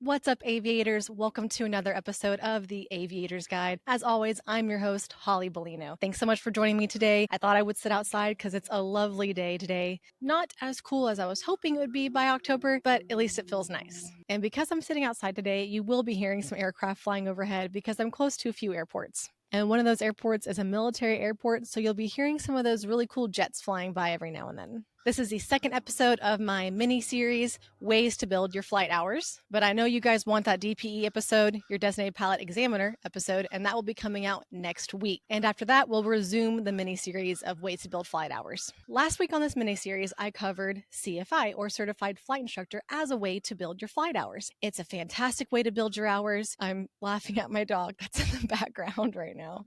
What's up, aviators? Welcome to another episode of the Aviator's Guide. As always, I'm your host, Hollie Bellino. Thanks so much for joining me today. I thought I would sit outside because it's a lovely day today. Not as cool as I was hoping it would be by October, but at least it feels nice. And because I'm sitting outside today, you will be hearing some aircraft flying overhead because I'm close to a few airports. And one of those airports is a military airport, so you'll be hearing some of those really cool jets flying by every now and then. This is the second episode of my mini-series, Ways to Build Your Flight Hours. But I know you guys want that DPE episode, your Designated Pilot Examiner episode, and that will be coming out next week. And after that, we'll resume the mini-series of Ways to Build Flight Hours. Last week on this mini-series, I covered CFI, or Certified Flight Instructor, as a way to build your flight hours. It's a fantastic way to build your hours. I'm laughing at my dog that's in the background right now.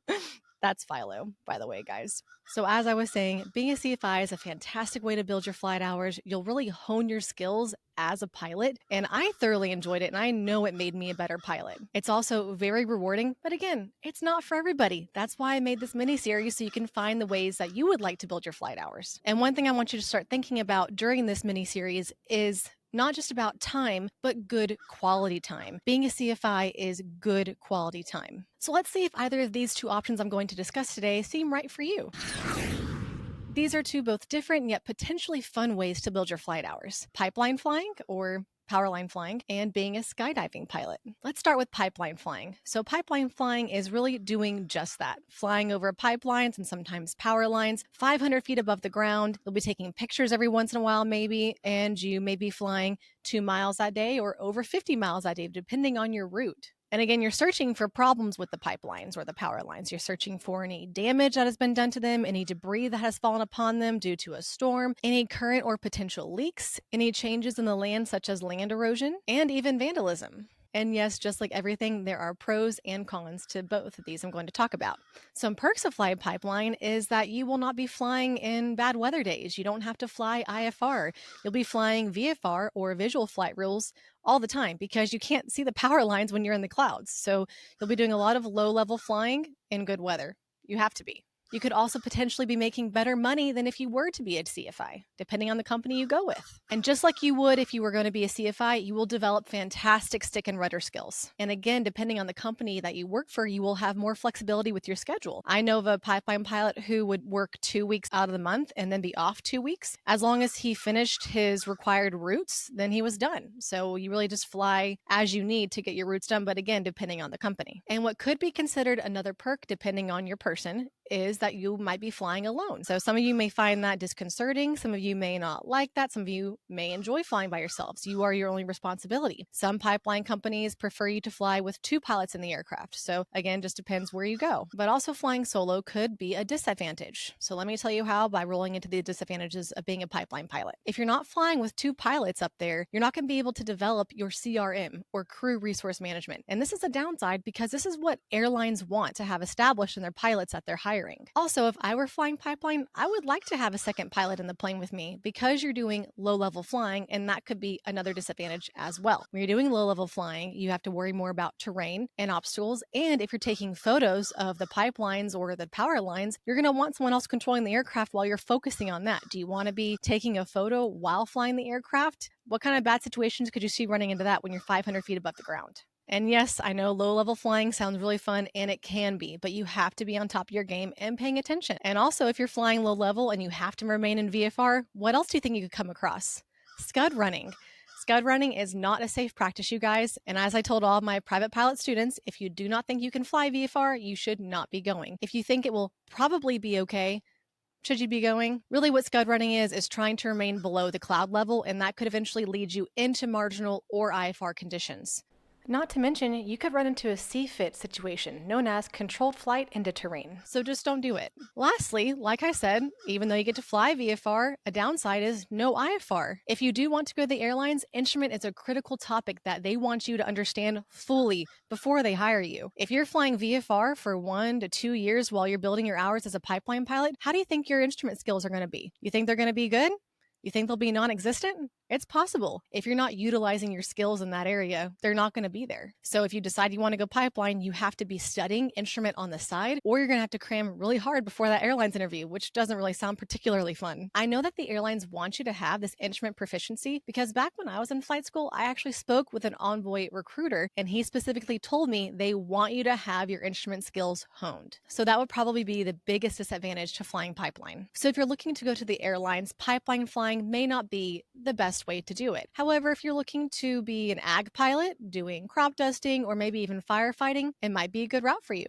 That's Philo, by the way, guys. So as I was saying, being a CFI is a fantastic way to build your flight hours. You'll really hone your skills as a pilot, and I thoroughly enjoyed it, and I know it made me a better pilot. It's also very rewarding, but again, it's not for everybody. That's why I made this mini-series, so you can find the ways that you would like to build your flight hours. And one thing I want you to start thinking about during this mini-series is not just about time, but good quality time. Being a CFI is good quality time. So let's see if either of these two options I'm going to discuss today seem right for you. These are two both different yet potentially fun ways to build your flight hours. Pipeline flying, or powerline flying, and being a skydiving pilot. Let's start with pipeline flying. So pipeline flying is really doing just that, flying over pipelines and sometimes power lines, 500 feet above the ground. You'll be taking pictures every once in a while maybe, and you may be flying 2 miles that day or over 50 miles that day, depending on your route. And again, you're searching for problems with the pipelines or the power lines. You're searching for any damage that has been done to them, any debris that has fallen upon them due to a storm, any current or potential leaks, any changes in the land such as land erosion, and even vandalism. And yes, just like everything, there are pros and cons to both of these I'm going to talk about. Some perks of flying pipeline is that you will not be flying in bad weather days. You don't have to fly IFR. You'll be flying VFR or visual flight rules all the time because you can't see the power lines when you're in the clouds. So you'll be doing a lot of low-level flying in good weather. You have to be. You could also potentially be making better money than if you were to be a CFI, depending on the company you go with. And just like you would if you were going to be a CFI, you will develop fantastic stick and rudder skills. And again, depending on the company that you work for, you will have more flexibility with your schedule. I know of a pipeline pilot who would work 2 weeks out of the month and then be off 2 weeks. As long as he finished his required routes, then he was done. So you really just fly as you need to get your routes done, but again, depending on the company. And what could be considered another perk, depending on your person, is that you might be flying alone. So some of you may find that disconcerting. Some of you may not like that. Some of you may enjoy flying by yourselves. You are your only responsibility. Some pipeline companies prefer you to fly with 2 pilots in the aircraft. So again, just depends where you go. But also flying solo could be a disadvantage. So let me tell you how by rolling into the disadvantages of being a pipeline pilot. If you're not flying with 2 pilots up there, you're not going to be able to develop your CRM, or crew resource management. And this is a downside because this is what airlines want to have established in their pilots that they're hiring. Also, if I were flying pipeline, I would like to have a second pilot in the plane with me because you're doing low-level flying, and that could be another disadvantage as well. When you're doing low-level flying, you have to worry more about terrain and obstacles, and if you're taking photos of the pipelines or the power lines, you're going to want someone else controlling the aircraft while you're focusing on that. Do you want to be taking a photo while flying the aircraft? What kind of bad situations could you see running into that when you're 500 feet above the ground? And yes, I know low-level flying sounds really fun, and it can be, but you have to be on top of your game and paying attention. And also, if you're flying low-level and you have to remain in VFR, what else do you think you could come across? Scud running. Scud running is not a safe practice, you guys. And as I told all of my private pilot students, if you do not think you can fly VFR, you should not be going. If you think it will probably be okay, should you be going? Really what scud running is trying to remain below the cloud level, and that could eventually lead you into marginal or IFR conditions. Not to mention, you could run into a CFIT situation, known as controlled flight into terrain. So just don't do it. Lastly, like I said, even though you get to fly VFR, a downside is no IFR. If you do want to go to the airlines, instrument is a critical topic that they want you to understand fully before they hire you. If you're flying VFR for 1 to 2 years while you're building your hours as a pipeline pilot, how do you think your instrument skills are going to be? You think they're going to be good? You think they'll be non-existent? It's possible. If you're not utilizing your skills in that area, they're not going to be there. So if you decide you want to go pipeline, you have to be studying instrument on the side, or you're going to have to cram really hard before that airlines interview, which doesn't really sound particularly fun. I know that the airlines want you to have this instrument proficiency because back when I was in flight school, I actually spoke with an Envoy recruiter, and he specifically told me they want you to have your instrument skills honed. So that would probably be the biggest disadvantage to flying pipeline. So if you're looking to go to the airlines, pipeline flying may not be the best way to do it. However, if you're looking to be an ag pilot, doing crop dusting, or maybe even firefighting, it might be a good route for you.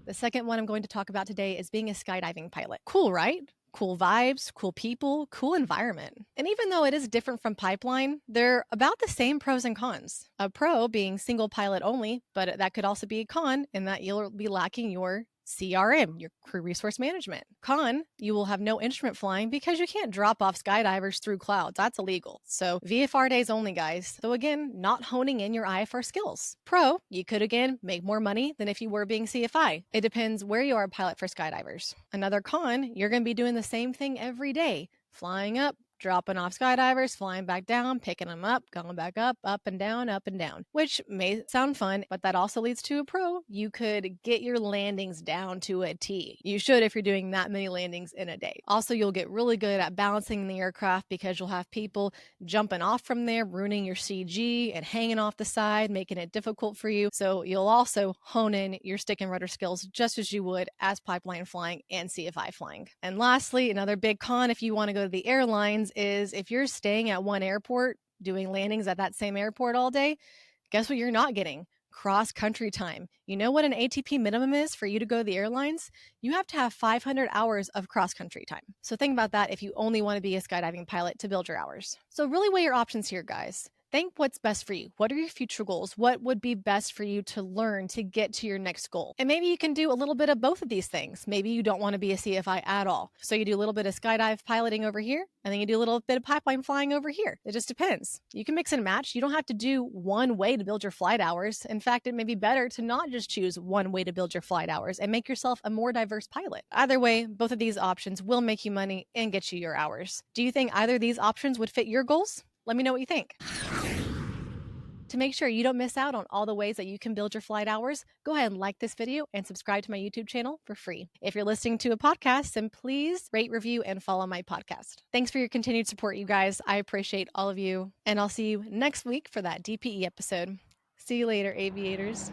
The second one I'm going to talk about today is being a skydiving pilot. Cool, right? Cool vibes, cool people, cool environment. And even though it is different from pipeline, they're about the same pros and cons. A pro being single pilot only, but that could also be a con in that you'll be lacking your CRM, your crew resource management. Con, you will have no instrument flying because you can't drop off skydivers through clouds. That's illegal. So VFR days only, guys. So again, not honing in your IFR skills. Pro, you could again make more money than if you were being CFI. It depends where you are a pilot for skydivers. Another con, you're going to be doing the same thing every day. Flying up, dropping off skydivers, flying back down, picking them up, going back up and down, which may sound fun, but that also leads to a pro. You could get your landings down to a T. You should if you're doing that many landings in a day. Also, you'll get really good at balancing the aircraft because you'll have people jumping off from there, ruining your CG and hanging off the side, making it difficult for you. So you'll also hone in your stick and rudder skills just as you would as pipeline flying and CFI flying. And lastly, another big con if you want to go to the airlines is if you're staying at one airport, doing landings at that same airport all day, guess what you're not getting? Cross-country time. You know what an ATP minimum is for you to go to the airlines? You have to have 500 hours of cross-country time. So think about that if you only want to be a skydiving pilot to build your hours. So really weigh your options here, guys. Think what's best for you. What are your future goals? What would be best for you to learn to get to your next goal? And maybe you can do a little bit of both of these things. Maybe you don't want to be a CFI at all. So you do a little bit of skydive piloting over here, and then you do a little bit of pipeline flying over here. It just depends. You can mix and match. You don't have to do one way to build your flight hours. In fact, it may be better to not just choose one way to build your flight hours and make yourself a more diverse pilot. Either way, both of these options will make you money and get you your hours. Do you think either of these options would fit your goals? Let me know what you think. To make sure you don't miss out on all the ways that you can build your flight hours, go ahead and like this video and subscribe to my YouTube channel for free. If you're listening to a podcast, then please rate, review, and follow my podcast. Thanks for your continued support, you guys. I appreciate all of you, and I'll see you next week for that DPE episode. See you later, aviators.